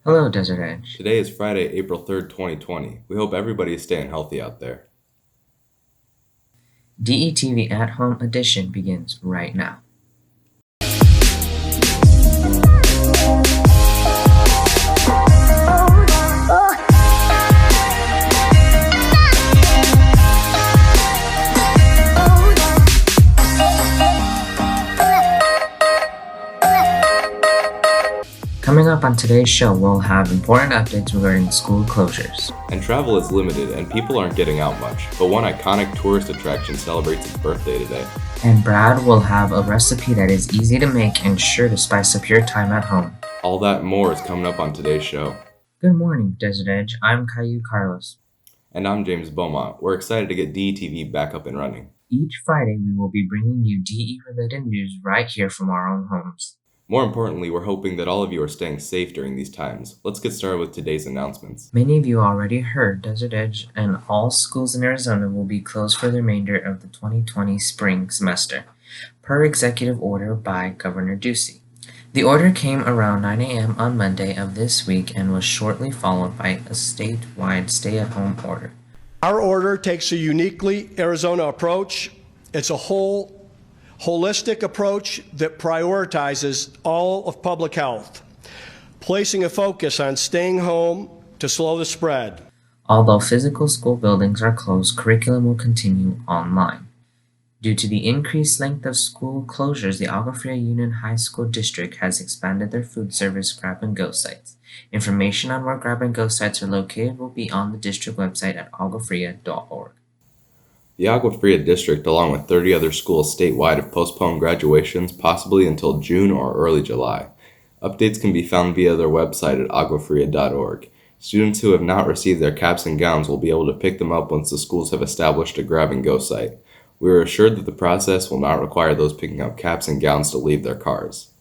Hello, Desert Edge. Today is Friday, April 3rd, 2020. We hope everybody is staying healthy out there. DETV At Home edition begins right now. Coming up on today's show, we'll have important updates regarding school closures. And travel is limited and people aren't getting out much, but one iconic tourist attraction celebrates its birthday today. And Brad will have a recipe that is easy to make and sure to spice up your time at home. All that and more is coming up on today's show. Good morning, Desert Edge. I'm Caillou Carlos. And I'm James Beaumont. We're excited to get DETV back up and running. Each Friday, we will be bringing you DE-related news right here from our own homes. More importantly, we're hoping that all of you are staying safe during these times. Let's get started with today's announcements. Many of you already heard Desert Edge and all schools in Arizona will be closed for the remainder of the 2020 spring semester, per executive order by Governor Ducey. The order came around 9 a.m. on Monday of this week and was shortly followed by a statewide stay-at-home order. Our order takes a uniquely Arizona approach. It's a holistic approach that prioritizes all of public health, placing a focus on staying home to slow the spread. Although physical school buildings are closed, curriculum will continue online. Due to the increased length of school closures, the Agua Fria Union High School District has expanded their food service grab-and-go sites. Information on where grab-and-go sites are located will be on the district website at aguafria.org. The Agua Fria District, along with 30 other schools statewide, have postponed graduations possibly until June or early July. Updates can be found via their website at aguafria.org. Students who have not received their caps and gowns will be able to pick them up once the schools have established a grab-and-go site. We are assured that the process will not require those picking up caps and gowns to leave their cars.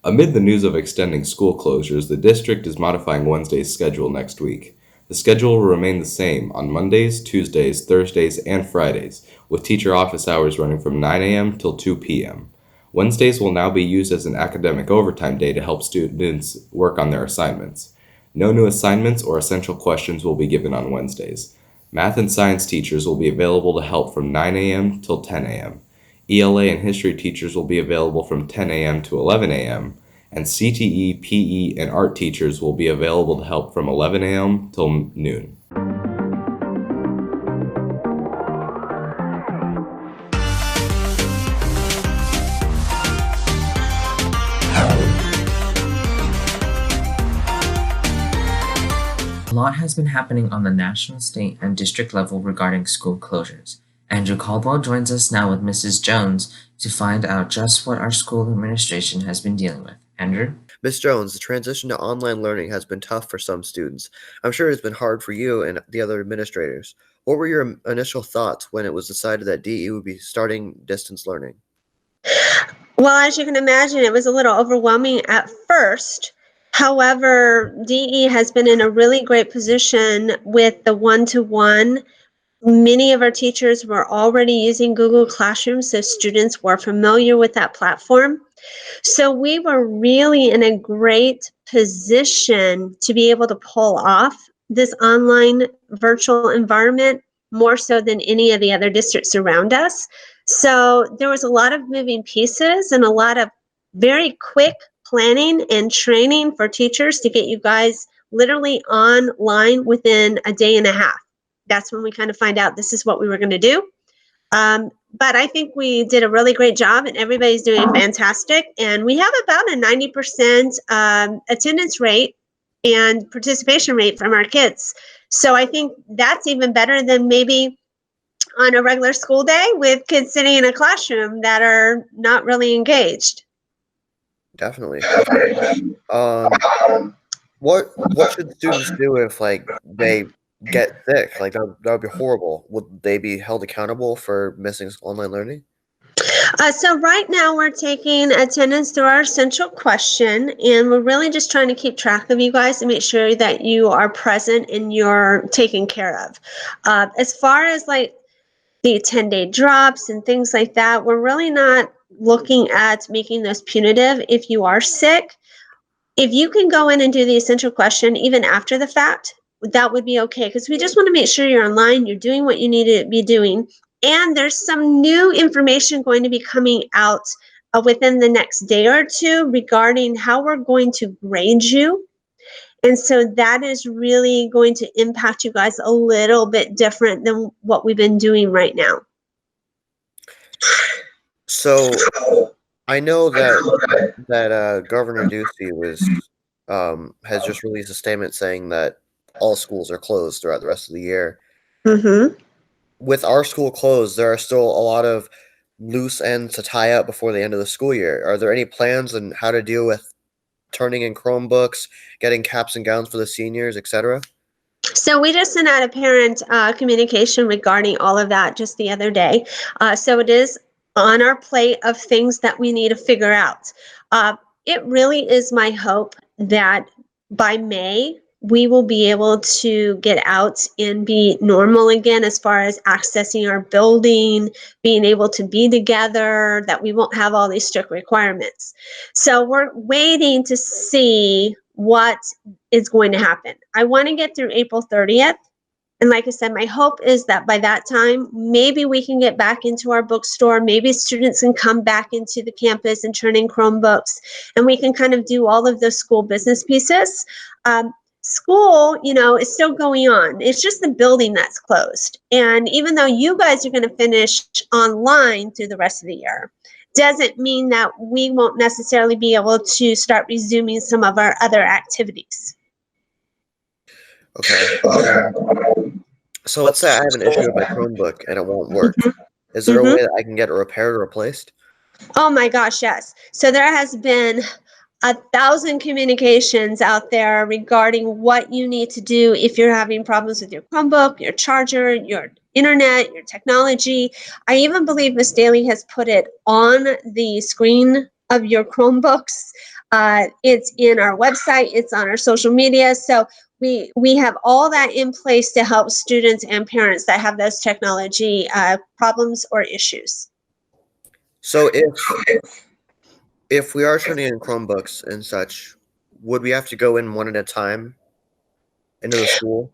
Amid the news of extending school closures, the district is modifying Wednesday's schedule next week. The schedule will remain the same on Mondays, Tuesdays, Thursdays, and Fridays, with teacher office hours running from 9 a.m. till 2 p.m. Wednesdays will now be used as an academic overtime day to help students work on their assignments. No new assignments or essential questions will be given on Wednesdays. Math and science teachers will be available to help from 9 a.m. till 10 a.m. ELA and history teachers will be available from 10 a.m. to 11 a.m. And CTE, PE, and art teachers will be available to help from 11 a.m. till noon. A lot has been happening on the national, state, and district level regarding school closures. Andrew Caldwell joins us now with Mrs. Jones to find out just what our school administration has been dealing with. Andrew? Ms. Jones, the transition to online learning has been tough for some students. I'm sure it's been hard for you and the other administrators. What were your initial thoughts when it was decided that DE would be starting distance learning? Well, as you can imagine, it was a little overwhelming at first. However, DE has been in a really great position with the one-to-one. Many of our teachers were already using Google Classroom, so students were familiar with that platform. So we were really in a great position to be able to pull off this online virtual environment more so than any of the other districts around us. So there was a lot of moving pieces and a lot of very quick planning and training for teachers to get you guys literally online within a day and a half. That's when we kind of find out this is what we were going to do. But I think we did a really great job and everybody's doing fantastic. And we have about a 90% attendance rate and participation rate from our kids. So I think that's even better than maybe on a regular school day with kids sitting in a classroom that are not really engaged. Definitely. What should students do if they get sick? That would be horrible. Would they be held accountable for missing online learning? So right now we're taking attendance through our essential question, and we're really just trying to keep track of you guys and make sure that you are present and you're taken care of. As far as the 10-day drops and things like that, we're really not looking at making those punitive if you are sick. If you can go in and do the essential question even after the fact, that would be okay, because we just want to make sure you're online, you're doing what you need to be doing. And there's some new information going to be coming out within the next day or two regarding how we're going to grade you. And so that is really going to impact you guys a little bit different than what we've been doing right now. So I know that Governor Ducey has just released a statement saying that all schools are closed throughout the rest of the year. Mm-hmm. With our school closed, there are still a lot of loose ends to tie up before the end of the school year. Are there any plans on how to deal with turning in Chromebooks, getting caps and gowns for the seniors, etc.? So we just sent out a parent communication regarding all of that just the other day. So it is on our plate of things that we need to figure out. It really is my hope that by May, we will be able to get out and be normal again as far as accessing our building, being able to be together, that we won't have all these strict requirements. So we're waiting to see what is going to happen. I want to get through April 30th. And like I said, my hope is that by that time, maybe we can get back into our bookstore. Maybe students can come back into the campus and turn in Chromebooks, and we can kind of do all of the school business pieces. School, is still going on. It's just the building that's closed. And even though you guys are going to finish online through the rest of the year, doesn't mean that we won't necessarily be able to start resuming some of our other activities. Okay. So let's say I have an issue with my Chromebook and it won't work. Mm-hmm. Is there a way that I can get it repaired or replaced? Oh my gosh, yes. So there has been 1,000 communications out there regarding what you need to do if you're having problems with your Chromebook, your charger, your internet, your technology. I even believe Miss Daly has put it on the screen of your Chromebooks. It's in our website, it's on our social media. So we have all that in place to help students and parents that have those technology problems or issues. So if we are turning in Chromebooks and such, would we have to go in one at a time into the school?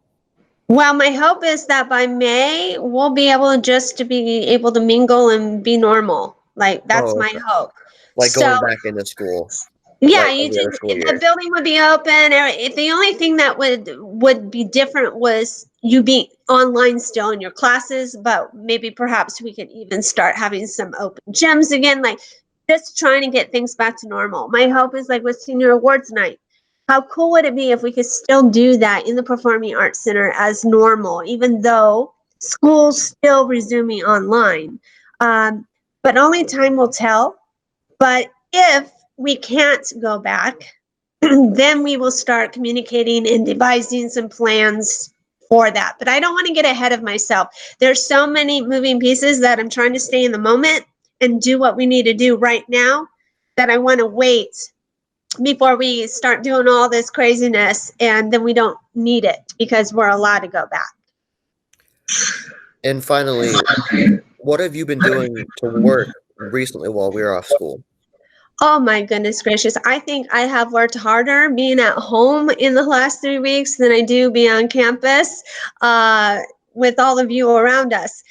Well, my hope is that by May, we'll be able to be able to mingle and be normal. Like, that's my Okay. hope. Like So, going back into school, yeah, like every other school the year. building would be open. The only thing that would be different was you being online still in your classes, but maybe perhaps we could even start having some open gyms again, like just trying to get things back to normal. My hope is like with senior awards night. How cool would it be if we could still do that in the Performing Arts Center as normal, even though school's still resuming online? But only time will tell. But if we can't go back, then we will start communicating and devising some plans for that. But I don't want to get ahead of myself. There's so many moving pieces that I'm trying to stay in the moment and do what we need to do right now, that I want to wait before we start doing all this craziness, and then we don't need it because we're allowed to go back. And finally, what have you been doing to work recently while we were off school? Oh my goodness gracious. I think I have worked harder being at home in the last 3 weeks than I do being on campus with all of you around us.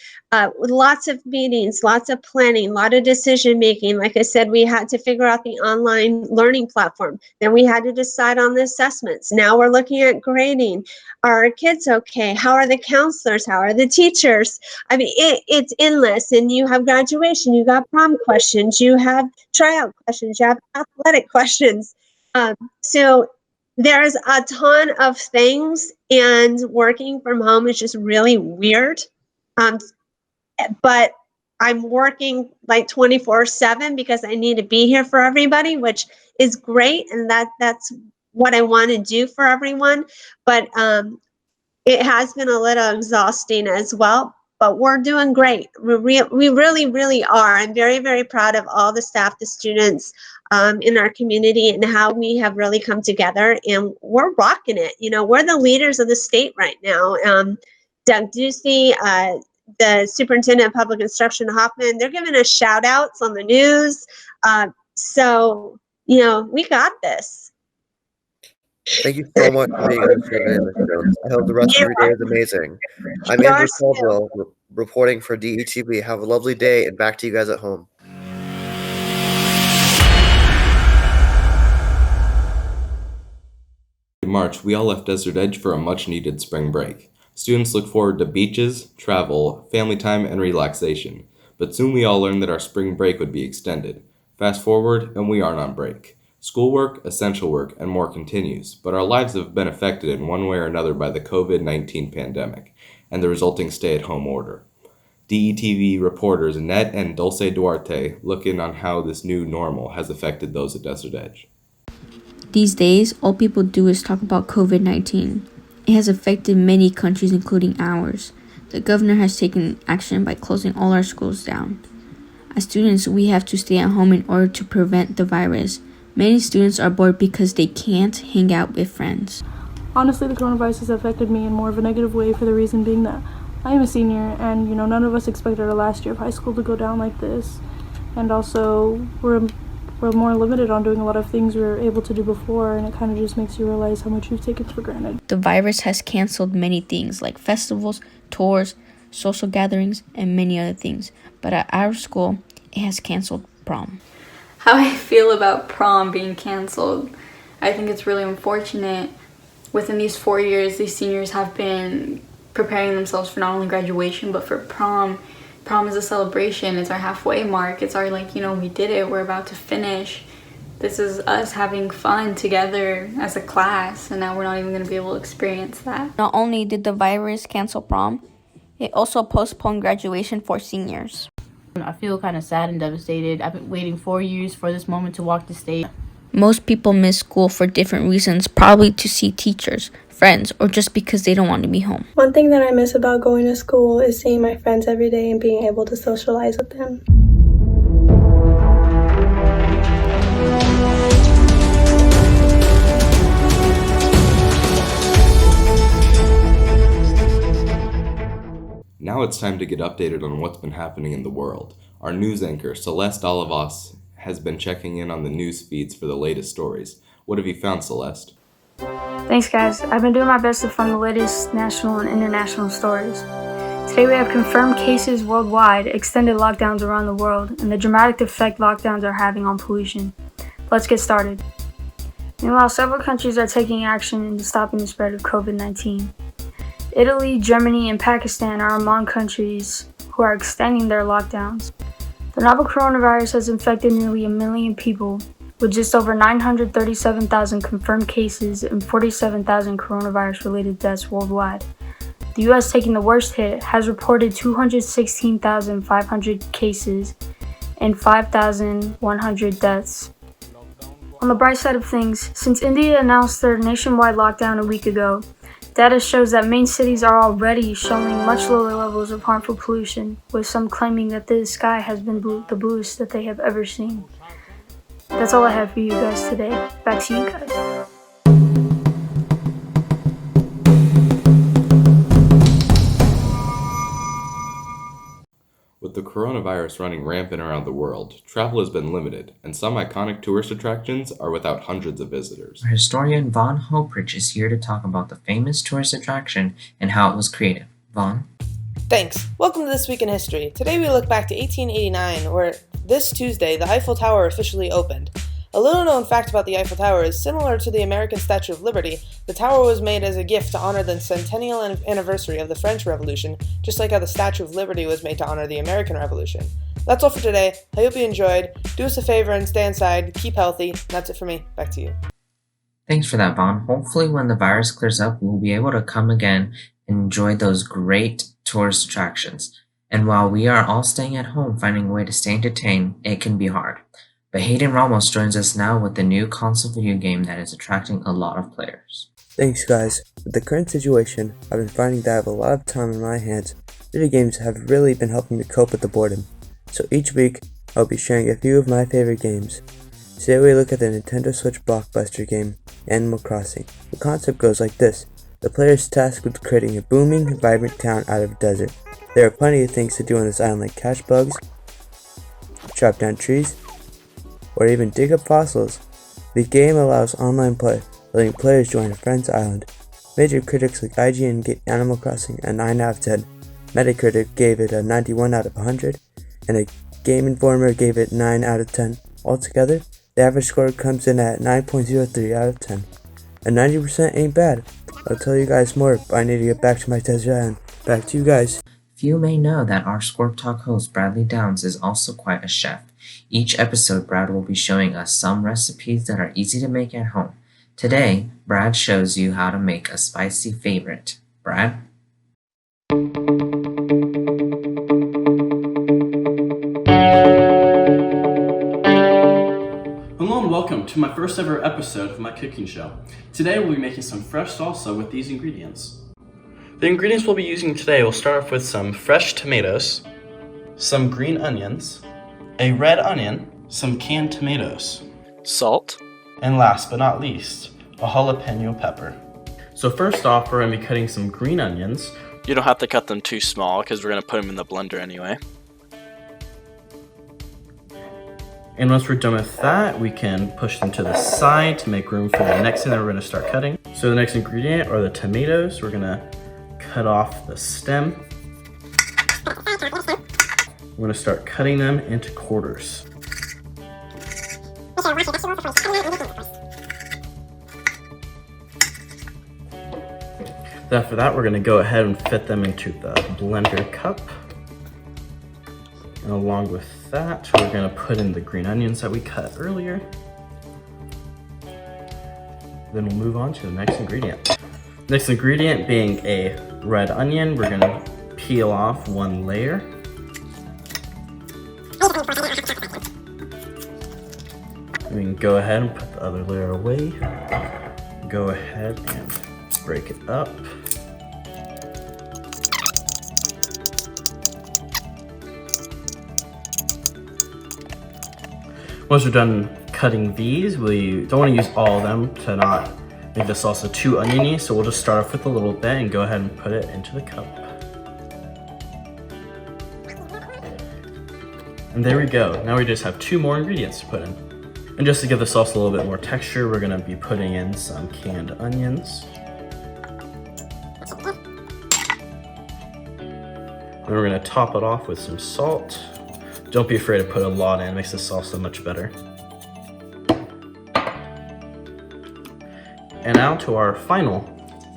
With lots of meetings, lots of planning, a lot of decision making. Like I said, we had to figure out the online learning platform. Then we had to decide on the assessments. Now we're looking at grading. Are our kids okay? How are the counselors? How are the teachers? I mean, it's endless. And you have graduation, you got prom questions, you have tryout questions, you have athletic questions. So there's a ton of things, and working from home is just really weird. But I'm working like 24/7 because I need to be here for everybody, which is great, and that's what I want to do for everyone. But it has been a little exhausting as well. But we're doing great. We really, really are. I'm very, very proud of all the staff, the students in our community, and how we have really come together. And we're rocking it. We're the leaders of the state right now. Doug Ducey, the superintendent of public instruction, Hoffman, they're giving us shout outs on the news. So, we got this. Thank you so much for being on the show today, Ms. Jones. I hope the rest of your day is amazing. I'm Andrew Yours too. Caldwell, reporting for DETV. Have a lovely day, and back to you guys at home. In March, we all left Desert Edge for a much-needed spring break. Students look forward to beaches, travel, family time, and relaxation. But soon we all learned that our spring break would be extended. Fast forward, and we aren't on break. Schoolwork, essential work, and more continues, but our lives have been affected in one way or another by the COVID-19 pandemic and the resulting stay-at-home order. DETV reporters Annette and Dulce Duarte look in on how this new normal has affected those at Desert Edge. These days, all people do is talk about COVID-19. It has affected many countries, including ours. The governor has taken action by closing all our schools down. As students, we have to stay at home in order to prevent the virus. Many students are bored because they can't hang out with friends. Honestly, the coronavirus has affected me in more of a negative way, for the reason being that I am a senior and, none of us expected our last year of high school to go down like this. And also, we're more limited on doing a lot of things we were able to do before, and it kind of just makes you realize how much you've taken for granted. The virus has canceled many things like festivals, tours, social gatherings, and many other things. But at our school, it has canceled prom. How I feel about prom being canceled. I think it's really unfortunate. Within these 4 years, these seniors have been preparing themselves for not only graduation, but for prom. Prom is a celebration. It's our halfway mark. It's our, we did it. We're about to finish. This is us having fun together as a class, and now we're not even going to be able to experience that. Not only did the virus cancel prom, it also postponed graduation for seniors. I feel kind of sad and devastated. I've been waiting 4 years for this moment to walk the stage. Most people miss school for different reasons, probably to see teachers, friends, or just because they don't want to be home. One thing that I miss about going to school is seeing my friends every day and being able to socialize with them. Now it's time to get updated on what's been happening in the world. Our news anchor, Celeste Olivas, has been checking in on the news feeds for the latest stories. What have you found, Celeste? Thanks, guys. I've been doing my best to find the latest national and international stories. Today we have confirmed cases worldwide, extended lockdowns around the world, and the dramatic effect lockdowns are having on pollution. Let's get started. Meanwhile, several countries are taking action into stopping the spread of COVID-19. Italy, Germany, and Pakistan are among countries who are extending their lockdowns. The novel coronavirus has infected nearly 1 million people, with just over 937,000 confirmed cases and 47,000 coronavirus-related deaths worldwide. The U.S., taking the worst hit, has reported 216,500 cases and 5,100 deaths. On the bright side of things, since India announced their nationwide lockdown a week ago, data shows that main cities are already showing much lower levels of harmful pollution, with some claiming that the sky has been the bluest that they have ever seen. That's all I have for you guys today. Back to you guys. With the coronavirus running rampant around the world, travel has been limited, and some iconic tourist attractions are without hundreds of visitors. Our historian Vaughn Hoprich is here to talk about the famous tourist attraction and how it was created. Vaughn? Thanks. Welcome to This Week in History. Today we look back to 1889, where this Tuesday the Eiffel Tower officially opened. A little known fact about the Eiffel Tower is similar to the American Statue of Liberty, the tower was made as a gift to honor the centennial anniversary of the French Revolution, just like how the Statue of Liberty was made to honor the American Revolution. That's all for today. I hope you enjoyed. Do us a favor and stay inside. Keep healthy. That's it for me. Back to you. Thanks for that, Vaughn. Hopefully when the virus clears up, we'll be able to come again and enjoy those great tourist attractions. And while we are all staying at home, finding a way to stay entertained, it can be hard. But Hayden Ramos joins us now with the new console video game that is attracting a lot of players. Thanks, guys. With the current situation, I've been finding that I have a lot of time on my hands. Video games have really been helping me cope with the boredom. So each week, I'll be sharing a few of my favorite games. Today we look at the Nintendo Switch blockbuster game, Animal Crossing. The concept goes like this. The player is tasked with creating a booming, vibrant town out of a desert. There are plenty of things to do on this island like catch bugs, chop down trees, or even dig up fossils. The game allows online play, letting players join a friend's island. Major critics like IGN gave Animal Crossing a 9 out of 10, Metacritic gave it a 91 out of 100, and a Game Informer gave it 9 out of 10. Altogether, the average score comes in at 9.03 out of 10. And 90% ain't bad. I'll tell you guys more, but I need to get back to my desert island. Back to you guys. Few may know that our Scorp Talk host Bradley Downs is also quite a chef. Each episode, Brad will be showing us some recipes that are easy to make at home. Today, Brad shows you how to make a spicy favorite. Brad? Hello and welcome to my first ever episode of my cooking show. Today we'll be making some fresh salsa with these ingredients. The ingredients we'll be using today will start off with some fresh tomatoes, some green onions, a red onion, some canned tomatoes, salt, and last but not least, a jalapeno pepper. So first off, we're going to be cutting some green onions. You don't have to cut them too small because we're going to put them in the blender anyway. And once we're done with that, we can push them to the side to make room for the next thing that we're going to start cutting. So the next ingredient are the tomatoes. We're going to cut off the stem. We're going to start cutting them into quarters. After that, we're going to go ahead and fit them into the blender cup. And along with that, we're going to put in the green onions that we cut earlier. Then we'll move on to the next ingredient. Next ingredient being a red onion, we're going to peel off one layer. We can go ahead and put the other layer away. Go ahead and break it up. Once we're done cutting these, we don't want to use all of them to not make the salsa too oniony, so we'll just start off with a little bit and go ahead and put it into the cup. And there we go. Now we just have 2 more ingredients to put in. And just to give the sauce a little bit more texture, we're going to be putting in some canned onions. Then we're going to top it off with some salt. Don't be afraid to put a lot in, it makes the salsa much better. And now to our final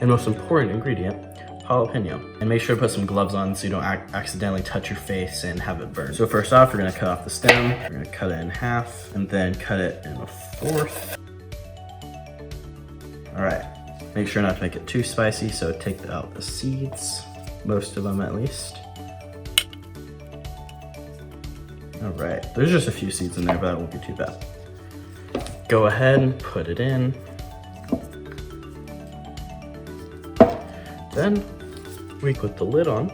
and most important ingredient, jalapeno. And make sure to put some gloves on so you don't accidentally touch your face and have it burn. So first off, we're going to cut off the stem, we're going to cut it in half, and then cut it in a fourth. Alright, make sure not to make it too spicy, so take out the seeds, most of them at least. Alright, there's just a few seeds in there, but that won't be too bad. Go ahead and put it in. Then we put the lid on.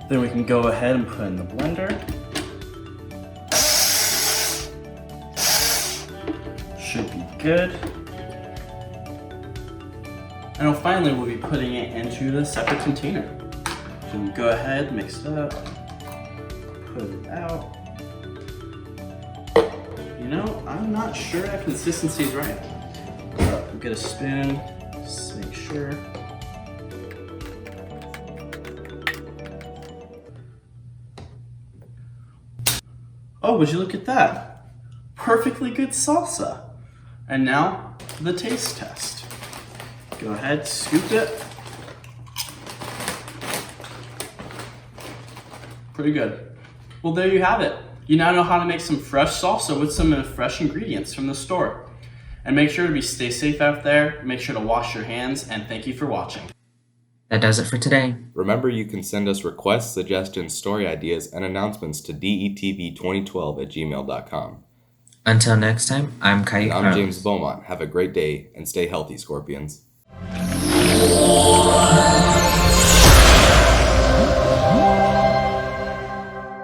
Then we can go ahead and put in the blender. Should be good. And finally, we'll be putting it into the separate container. So we'll go ahead, mix it up, put it out. You know, I'm not sure that consistency is right. We'll get a spoon, just make sure. Oh, would you look at that? Perfectly good salsa. And now, the taste test. Go ahead, scoop it. Pretty good. Well, there you have it. You now know how to make some fresh salsa with some fresh ingredients from the store. And make sure to stay safe out there, make sure to wash your hands, and thank you for watching. That does it for today. Remember, you can send us requests, suggestions, story ideas, and announcements to detv2012@gmail.com. Until next time, I'm Caillou. And I'm James Beaumont. Have a great day and stay healthy, Scorpions.